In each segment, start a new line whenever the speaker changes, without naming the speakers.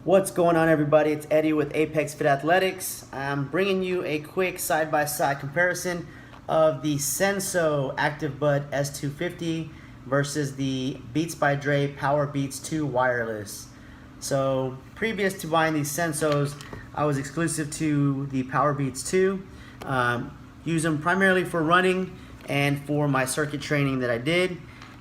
What's going on, everybody? It's Eddie with Apex Fit Athletics. I'm bringing you a quick side-by-side comparison of the Senso ActivBud S250 versus the Beats by Dre Power Beats 2 wireless. So previous to buying these Sensos, I was exclusive to the Power Beats 2. Use them primarily for running and for my circuit training that I did.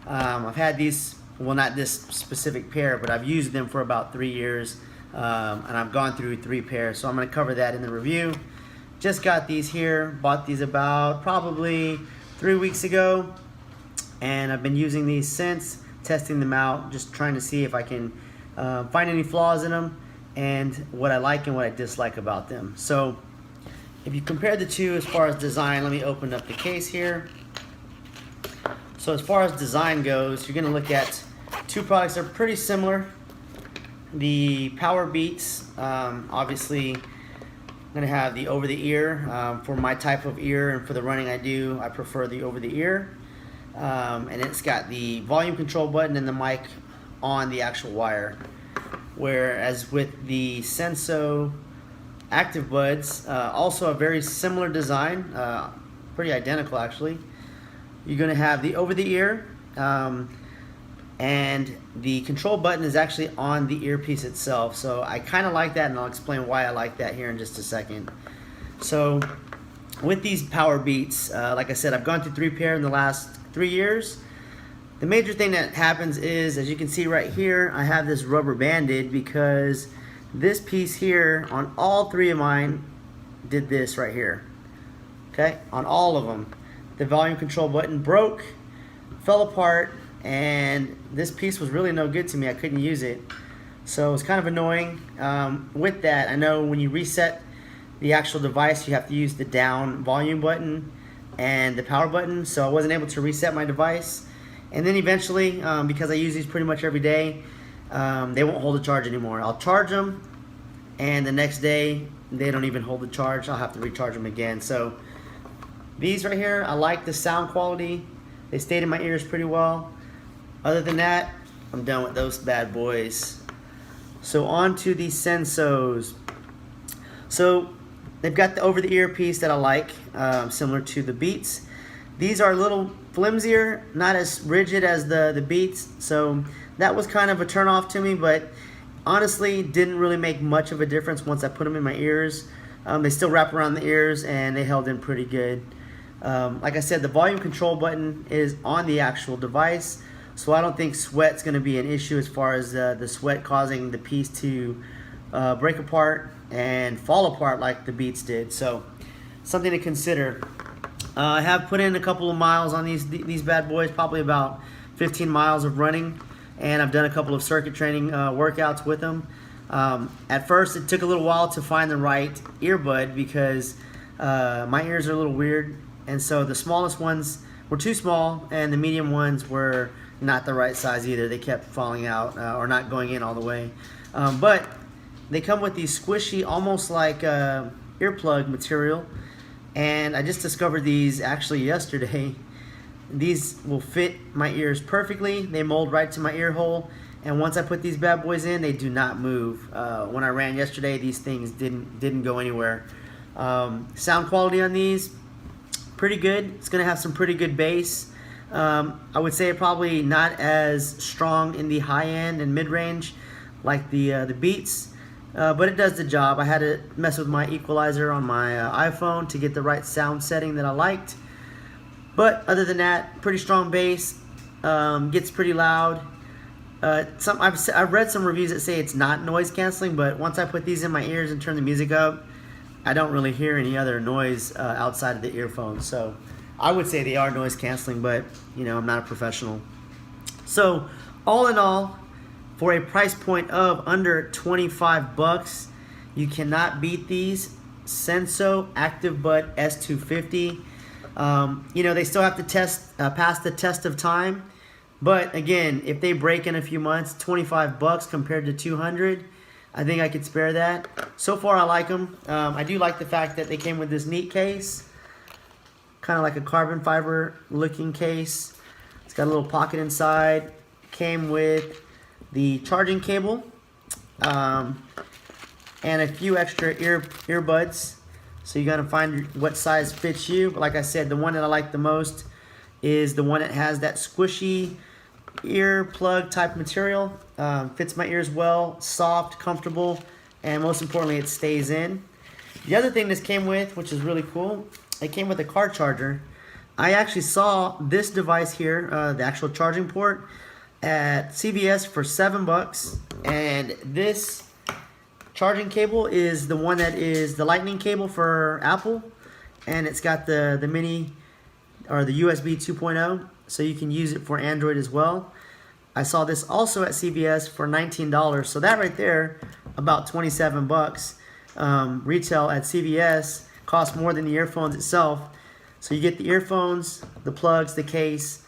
I've had these, well, not this specific pair, but I've used them for about 3 years. And I've gone through 3 pairs, so I'm going to cover that in the review. Just got these here, bought these about probably 3 weeks ago, and I've been using these since, testing them out, just trying to see if I can find any flaws in them and what I like and what I dislike about them. So if you compare the two as far as design, let me open up the case here. So as far as design goes, you're going to look at two products that are pretty similar. The Power Beats, obviously I'm going to have the over-the-ear. For my type of ear and for the running I do, I prefer the over-the-ear. And it's got the volume control button and the mic on the actual wire. Whereas with the Senso ActivBuds, also a very similar design, pretty identical actually. You're going to have the over-the-ear, and the control button is actually on the earpiece itself. So I kind of like that, and I'll explain why I like that here in just a second. So with these Power Beats, like I said, I've gone through 3 pair in the last 3 years. The major thing that happens is, as you can see right here, I have this rubber banded because this piece here on all 3 of mine did this right here. Okay, on all of them. The volume control button broke, fell apart, and this piece was really no good to me. I couldn't use it, so it was kind of annoying. With that, I know when you reset the actual device, you have to use the down volume button and the power button, so I wasn't able to reset my device. And then eventually, because I use these pretty much every day, they won't hold a charge anymore. I'll charge them, and the next day they don't even hold the charge. I'll have to recharge them again. So these right here, I like the sound quality. They stayed in my ears pretty well. Other than that, I'm done with those bad boys. So on to the Sensos. So they've got the over-the-ear piece that I like, similar to the Beats. These are a little flimsier, not as rigid as the Beats, so that was kind of a turn-off to me, but honestly didn't really make much of a difference once I put them in my ears. They still wrap around the ears, and they held in pretty good. Like I said, the volume control button is on the actual device, so I don't think sweat's going to be an issue as far as the sweat causing the piece to break apart and fall apart like the Beats did. So something to consider. I have put in a couple of miles on these bad boys, probably about 15 miles of running, and I've done a couple of circuit training workouts with them. At first, it took a little while to find the right earbud because my ears are a little weird, and so the smallest ones were too small, and the medium ones were not the right size either. They kept falling out or not going in all the way. But they come with these squishy, almost like earplug material, and I just discovered these actually yesterday. These will fit my ears perfectly. They mold right to my ear hole, and once I put these bad boys in, they do not move. When I ran yesterday, these things didn't go anywhere. Sound quality on these, pretty good. It's gonna have some pretty good bass. I would say probably not as strong in the high end and mid range like the Beats, but it does the job. I had to mess with my equalizer on my iPhone to get the right sound setting that I liked. But other than that, pretty strong bass. Gets pretty loud. I've read some reviews that say it's not noise canceling, but once I put these in my ears and turn the music up, I don't really hear any other noise outside of the earphones. So I would say they are noise canceling, but you know, I'm not a professional. So all in all, for a price point of under 25 bucks, you cannot beat these Senso ActivBud S250. You know, they still have to pass the test of time, but again, if they break in a few months, 25 bucks compared to 200, I think I could spare that. So far, I like them. I do like the fact that they came with this neat case, kind of like a carbon fiber looking case. It's got a little pocket inside. Came with the charging cable, and a few extra earbuds. So you gotta find what size fits you. But like I said, the one that I like the most is the one that has that squishy ear plug type material. Fits my ears well, soft, comfortable, and most importantly, it stays in. The other thing this came with, which is really cool, it came with a car charger. I actually saw this device here, the actual charging port, at CVS for $7, and this charging cable is the one that is the lightning cable for Apple, and it's got the mini or the USB 2.0, so you can use it for Android as well. I saw this also at CVS for $19, so that right there, about $27. Retail at CVS costs more than the earphones itself. So you get the earphones, the plugs, the case,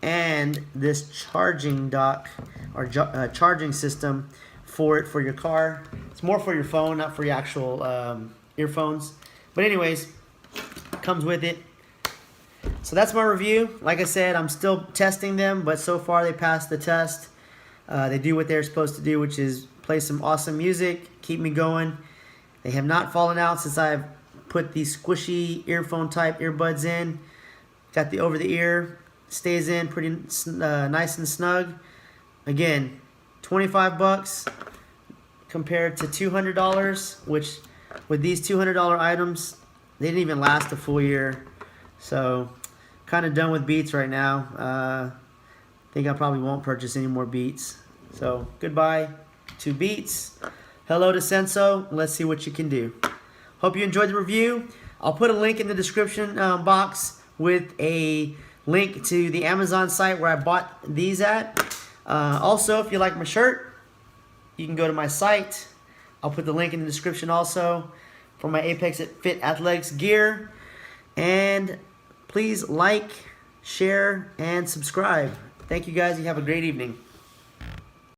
and this charging dock or charging system for your car. It's more for your phone, not for your actual earphones. But anyways, comes with it. So that's my review. Like I said, I'm still testing them, but so far they passed the test. They do what they're supposed to do, which is play some awesome music, keep me going. They have not fallen out since I've put these squishy earphone type earbuds in. Got the over the ear, stays in pretty nice and snug. Again, $25 compared to $200, which with these $200 items, they didn't even last a full year. So kind of done with Beats right now. Think I probably won't purchase any more Beats. So goodbye to Beats. Hello to Senso. Let's see what you can do. Hope you enjoyed the review. I'll put a link in the description box with a link to the Amazon site where I bought these at. Also, if you like my shirt, you can go to my site. I'll put the link in the description also for my Apex Fit Athletics gear. And please like, share, and subscribe. Thank you guys. You have a great evening.